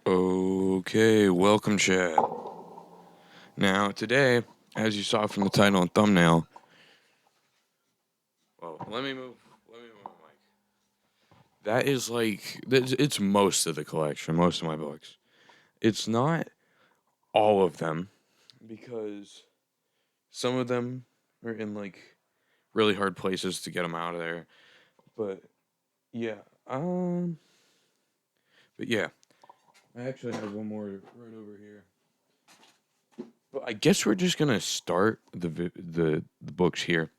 Okay, welcome, Chad. Now, today, as you saw from the title and thumbnail, well, let me move my mic. That is it's most of the collection, most of my books. It's not all of them because some of them are in really hard places to get them out of there. But yeah, um, but yeah, I actually have one more right over here. But I guess we're just gonna start the books here.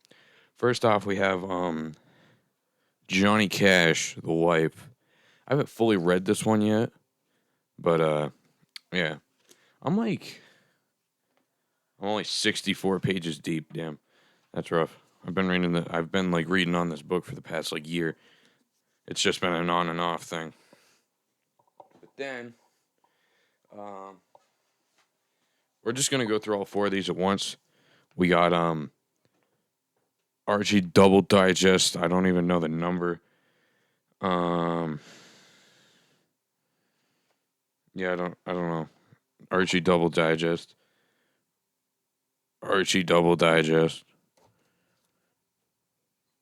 First off, we have Johnny Cash, The Wife. I haven't fully read this one yet, but yeah. I'm like I'm only 64 pages deep. Damn. That's rough. I've been reading on this book for the past year. It's just been an on and off thing. But then um we're just going to go through all four of these at once. We got Archie Double Digest. I don't even know the number. Um yeah, I don't know. Archie Double Digest. Archie Double Digest.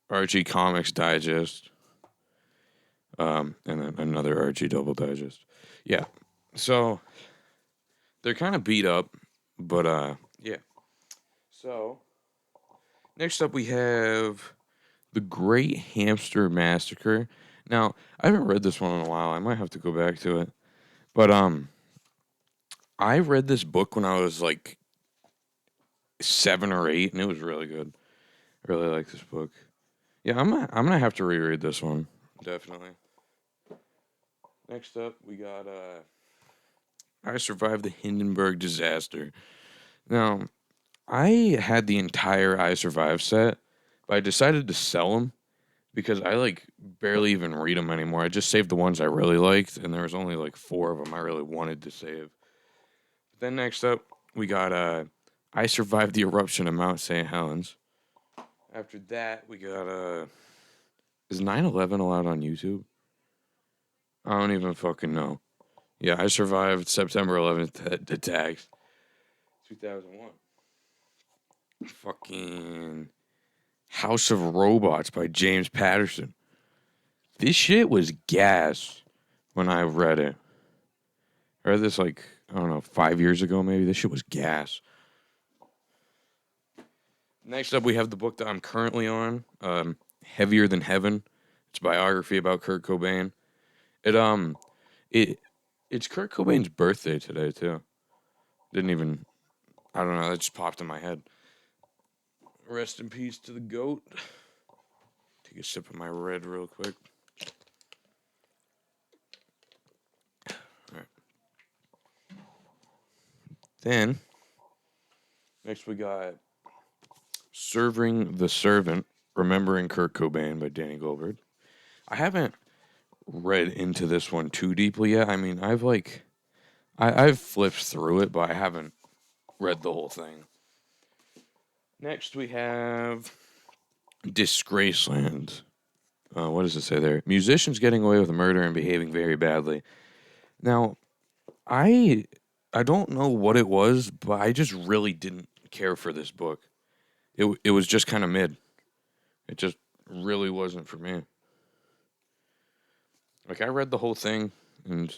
Archie Comics Digest, and then another Archie Double Digest. Yeah, so they're kind of beat up, but yeah. So next up we have the Great Hamster Massacre. Now I haven't read this one in a while. I might have to go back to it, but I read this book when I was like 7 or 8, and it was really good. I really like this book. Yeah, I'm gonna have to reread this one definitely. Next up, we got I Survived the Hindenburg Disaster. Now, I had the entire I Survived set, but I decided to sell them because I barely even read them anymore. I just saved the ones I really liked, and there was only like four of them I really wanted to save. Then next up, we got I Survived the Eruption of Mount St. Helens. After that, we got is 9/11 allowed on YouTube? I don't even fucking know. Yeah, I survived September 11th attacks, 2001. Fucking House of Robots by James Patterson. This shit was gas when I read it. I read this I don't know, 5 years ago maybe. This shit was gas. Next up, we have the book that I'm currently on, Heavier Than Heaven. It's a biography about Kurt Cobain. It it it's Kurt Cobain's birthday today too. Didn't even I don't know. That just popped in my head. Rest in peace to the goat. Take a sip of my red real quick. All right. Then next we got Serving the Servant, Remembering Kurt Cobain by Danny Goldberg. I haven't read into this one too deeply yet. I mean, I've flipped through it, but I haven't read the whole thing. Next we have Disgraceland. What does it say there? Musicians getting away with murder and behaving very badly. Now, I I don't know what it was, but I just really didn't care for this book. It was just kind of mid. It just really wasn't for me. I read the whole thing and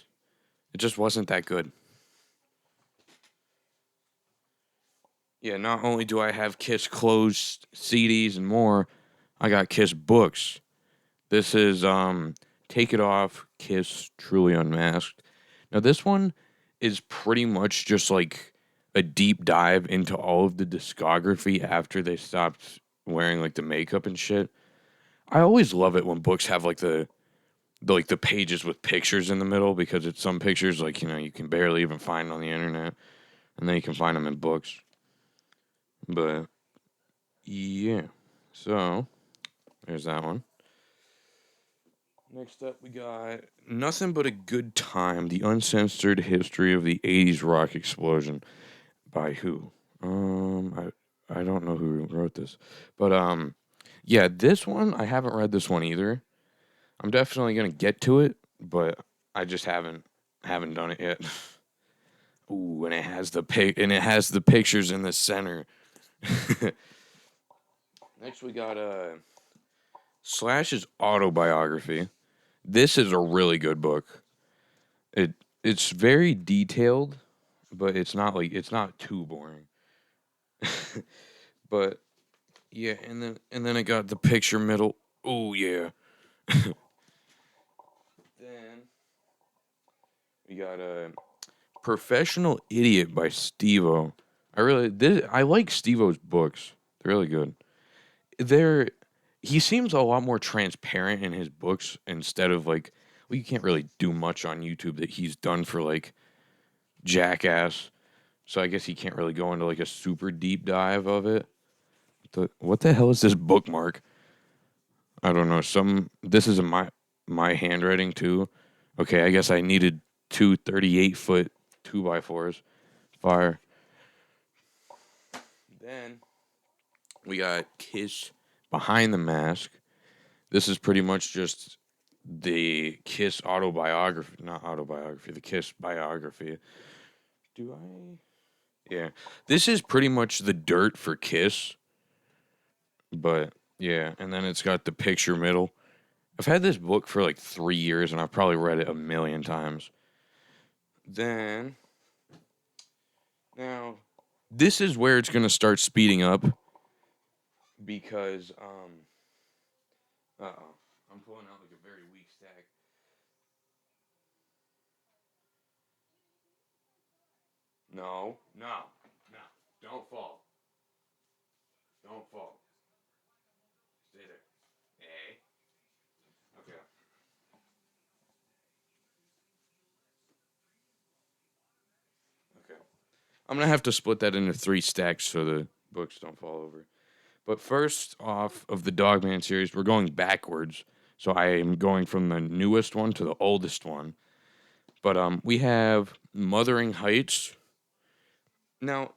it just wasn't that good. Yeah, not only do I have Kiss closed CDs and more, I got Kiss books. This is Take It Off, Kiss Truly Unmasked. Now this one is pretty much just like a deep dive into all of the discography after they stopped wearing the makeup and shit. I always love it when books have the pages with pictures in the middle because it's some pictures you can barely even find on the internet, and then you can find them in books. But yeah, so there's that one. Next up, we got Nothing But a Good Time: The Uncensored History of the '80s Rock Explosion. By who? I don't know who wrote this, but yeah, this one I haven't read this one either. I'm definitely gonna get to it, but I just haven't I haven't done it yet. Ooh, and it has the pictures in the center. Next we got Slash's autobiography. This is a really good book. It's very detailed, but it's not too boring. But yeah, and then it got the picture middle. Oh yeah. Then we got a Professional Idiot by Steve-O. I like Steve-O's books. They're really good. They're He seems a lot more transparent in his books instead of like, well, you can't really do much on YouTube that he's done for like Jackass. So I guess he can't really go into like a super deep dive of it. What the hell is this bookmark? I don't know. This is my handwriting too. Okay, I guess I needed two 38-foot 2x4s. Fire. Then we got Kiss Behind the Mask. This is pretty much just the Kiss autobiography, not autobiography, the Kiss biography. Do I? Yeah. This is pretty much the dirt for Kiss, but yeah, and then it's got the picture middle. I've had this book for like 3 years and I've probably read it a million times. Then, now, this is where it's going to start speeding up because, uh-oh, I'm pulling out like a very weak stack. No, no, no, don't fall. Don't fall. Stay there. Hey. Okay. Okay. I'm gonna have to split that into 3 stacks so the books don't fall over. But first off of the Dogman series, we're going backwards. So I am going from the newest one to the oldest one. But we have Mothering Heights. Now,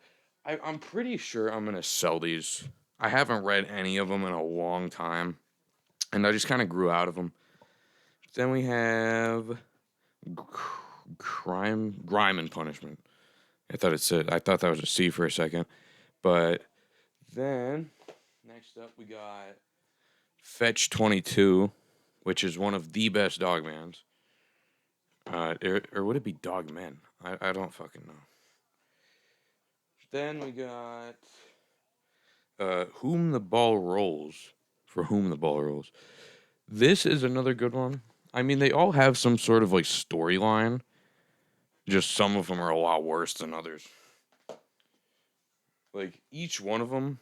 I'm pretty sure I'm gonna sell these. I haven't read any of them in a long time, and I just kind of grew out of them. Then we have Grime and Punishment. I thought that was a C for a second. But then next up we got Fetch 22, which is one of the best Dogmans. Or would it be Dogmen? I don't fucking know. Then we got Whom the Ball Rolls. For Whom the Ball Rolls. This is another good one. I mean, they all have some sort of like storyline. Just some of them are a lot worse than others. Like each one of them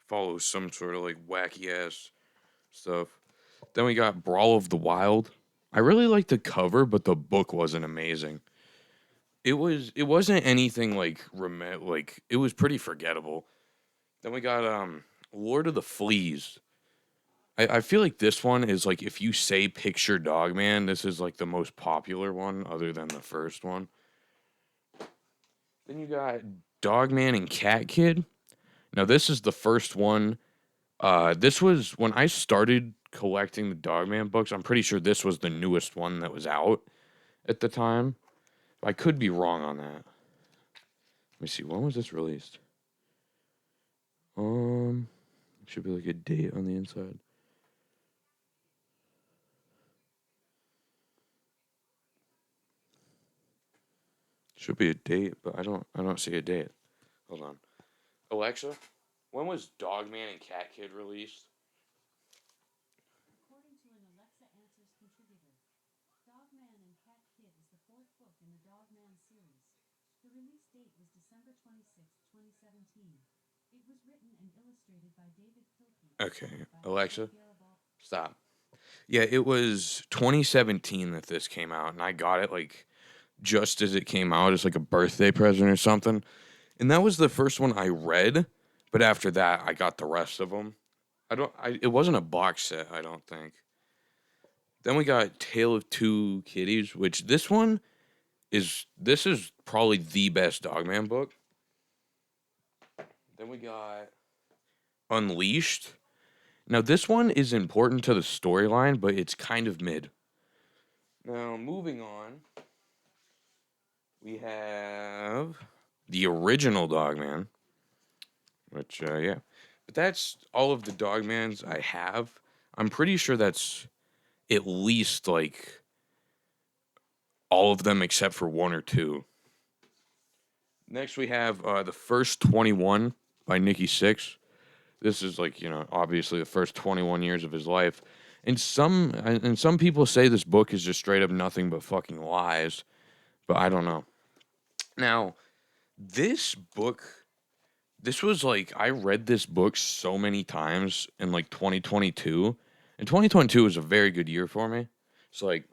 follows some sort of like wacky ass stuff. Then we got Brawl of the Wild. I really liked the cover, but the book wasn't amazing. It wasn't anything like it was pretty forgettable. Then we got Lord of the Fleas. I feel like this one is like if you say picture Dogman, this is like the most popular one other than the first one. Then you got Dogman and Cat Kid. Now this is the first one. This was when I started collecting the Dogman books. I'm pretty sure this was the newest one that was out at the time. I could be wrong on that. Let me see. When was this released? Should be like a date on the inside. Should be a date, but I don't see a date. Hold on. Alexa, when was Dogman and Cat Kid released? According to an Alexa Answers contributor, Dogman and Cat Kid is the fourth book in the Dogman series. The release date was December 26, 2017. It was written and illustrated by David Pilkey. Okay, Alexa, stop. Yeah, it was 2017 that this came out, and I got it like just as it came out as like a birthday present or something. And that was the first one I read, but after that I got the rest of them. It wasn't a box set, I don't think. Then we got Tale of Two Kitties, which this is probably the best Dogman book. Then we got Unleashed. Now this one is important to the storyline, but it's kind of mid. Now moving on. We have the original Dogman, which yeah, but that's all of the Dogmans I have. I'm pretty sure that's at least like all of them except for one or two. Next, we have the first 21 by Nikki Sixx. This is like obviously the first 21 years of his life, and some people say this book is just straight up nothing but fucking lies, but I don't know. Now, this book, this was like I read this book so many times in like 2022, and 2022 was a very good year for me. It's like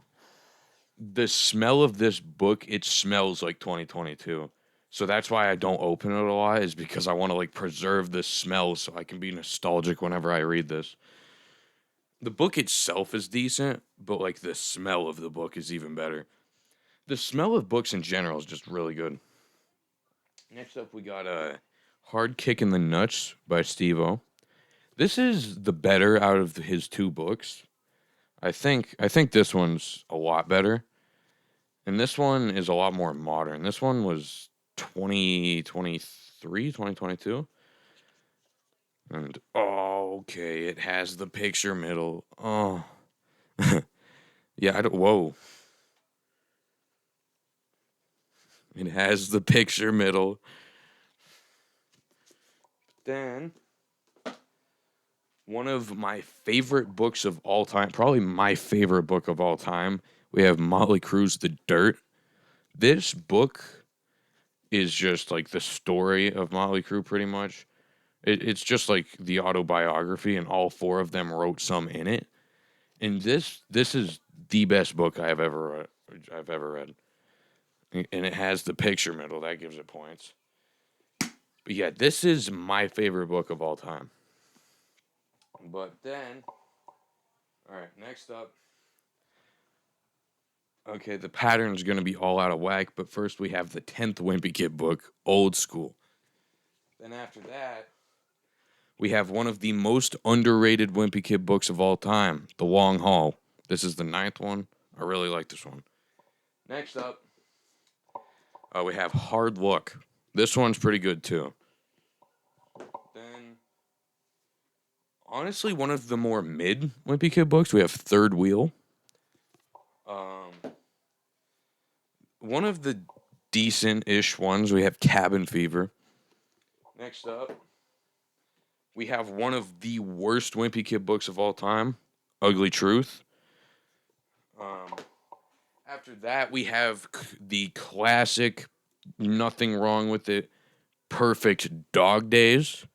the smell of this book, it smells like 2022. So that's why I don't open it a lot, is because I want to like preserve this smell so I can be nostalgic whenever I read this. The book itself is decent, but like the smell of the book is even better. The smell of books in general is just really good. Next up, we got a Hard Kick in the Nuts by Steve-O. This is the better out of his two books. I think this one's a lot better. And this one is a lot more modern. This one was 2023, 2022. And oh, okay, it has the picture middle. Oh. Yeah, I don't whoa. It has the picture middle. Then one of my favorite books of all time, probably my favorite book of all time, we have Motley Crue's The Dirt. This book is just like the story of Motley Crue pretty much. It's just like the autobiography, and all four of them wrote some in it. And this is the best book I've ever read. And it has the picture middle that gives it points. But yeah, this is my favorite book of all time. But then, all right, next up. Okay, the pattern's going to be all out of whack, but first we have the 10th Wimpy Kid book, Old School. Then after that, we have one of the most underrated Wimpy Kid books of all time, The Long Haul. This is the ninth one. I really like this one. Next up, we have Hard Luck. This one's pretty good too. Then, honestly, one of the more mid Wimpy Kid books, we have Third Wheel. One of the decent-ish ones, we have Cabin Fever. Next up, we have one of the worst Wimpy Kid books of all time, Ugly Truth. After that, we have the classic, nothing wrong with it, Perfect Dog Days.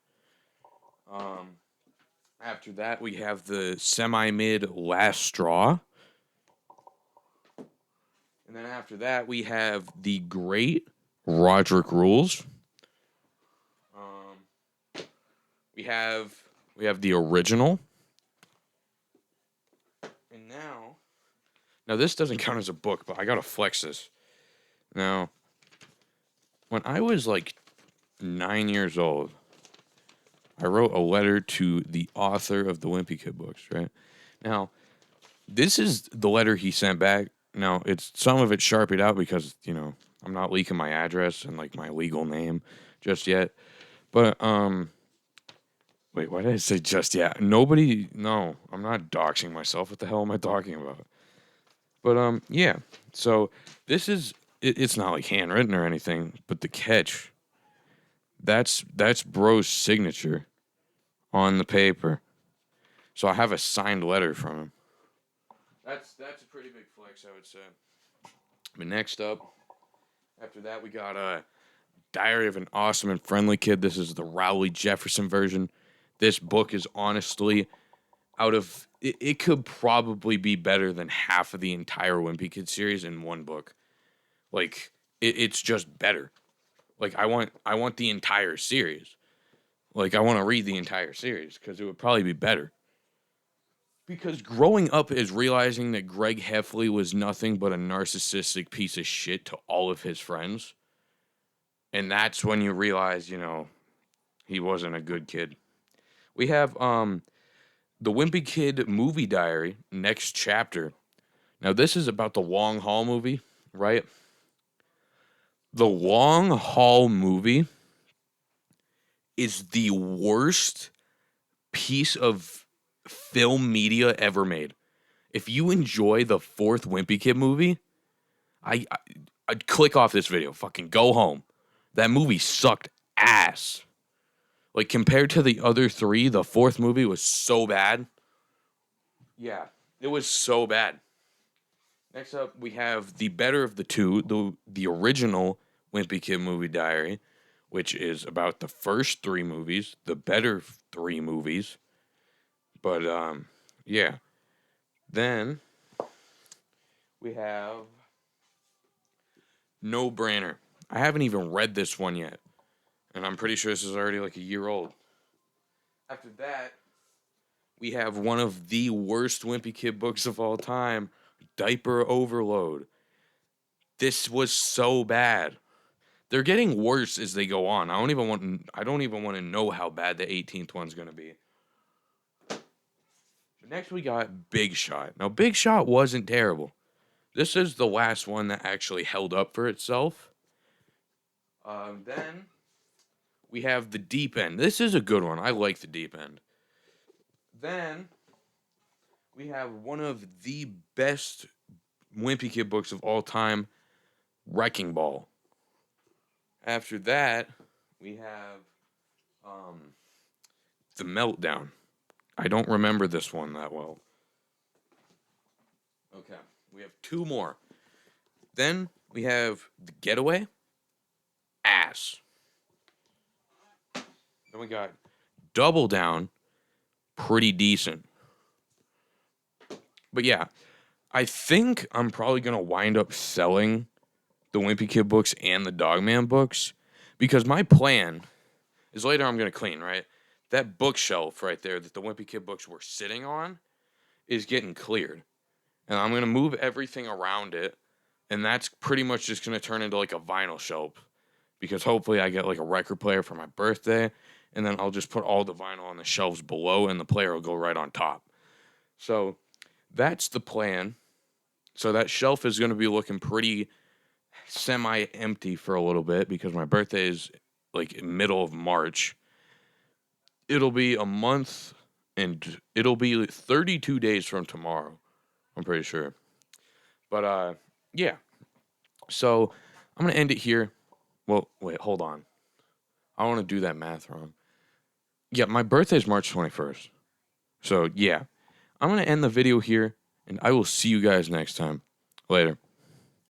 After that, we have the semi-mid Last Straw. And then after that, we have the great Roderick Rules. We have the original. And now this doesn't count as a book, but I gotta flex this. Now, when I was like 9 years old, I wrote a letter to the author of the Wimpy Kid books, right? Now, this is the letter he sent back. Now, it's some of it sharpied out because, I'm not leaking my address and like my legal name just yet. But wait, why did I say just yet? No, I'm not doxing myself. What the hell am I talking about? But yeah. So this is it's not like handwritten or anything, but the catch, that's bro's signature on the paper. So I have a signed letter from him. That's a pretty big flex, I would say. But next up, after that, we got Diary of an Awesome and Friendly Kid. This is the Rowley Jefferson version. This book is honestly it could probably be better than half of the entire Wimpy Kid series in one book. Like it's just better. Like I want the entire series. Like I want to read the entire series because it would probably be better. Because growing up is realizing that Greg Heffley was nothing but a narcissistic piece of shit to all of his friends. And that's when you realize, he wasn't a good kid. We have the Wimpy Kid movie diary, next chapter. Now this is about the Long Haul movie, right? The long haul movie is the worst piece of film media ever made. If you enjoy the fourth Wimpy Kid movie, I'd click off this video. Fucking go home. That movie sucked ass. Like compared to the other three, the fourth movie was so bad. Yeah, it was so bad. Next up, we have the better of the two, the original Wimpy Kid movie diary, which is about the first three movies, the better three movies. But yeah. Then we have No Brainer. I haven't even read this one yet, and I'm pretty sure this is already like a year old. After that, we have one of the worst Wimpy Kid books of all time, Diaper Overload. This was so bad. They're getting worse as they go on. I don't even want to know how bad the 18th one's going to be. Next we got Big Shot. Now Big Shot wasn't terrible. This is the last one that actually held up for itself. Then we have The Deep End. This is a good one. I like The Deep End. Then we have one of the best Wimpy Kid books of all time, Wrecking Ball. After that, we have The Meltdown. I don't remember this one that well. Okay, we have two more. Then we have The Getaway, ass. Then we got Double Down, pretty decent. But yeah, I think I'm probably going to wind up selling the Wimpy Kid books and the Dogman books because my plan is later I'm going to clean, right? That bookshelf right there that the Wimpy Kid books were sitting on is getting cleared. And I'm going to move everything around it. And that's pretty much just going to turn into like a vinyl shelf because hopefully I get like a record player for my birthday. And then I'll just put all the vinyl on the shelves below and the player will go right on top. So that's the plan. So that shelf is going to be looking pretty semi-empty for a little bit because my birthday is like middle of March. It'll be a month and it'll be 32 days from tomorrow. I'm pretty sure. But yeah. So I'm going to end it here. Well, wait, hold on. I want to do that math wrong. Yeah, my birthday is March 21st. So yeah, I'm going to end the video here and I will see you guys next time. Later.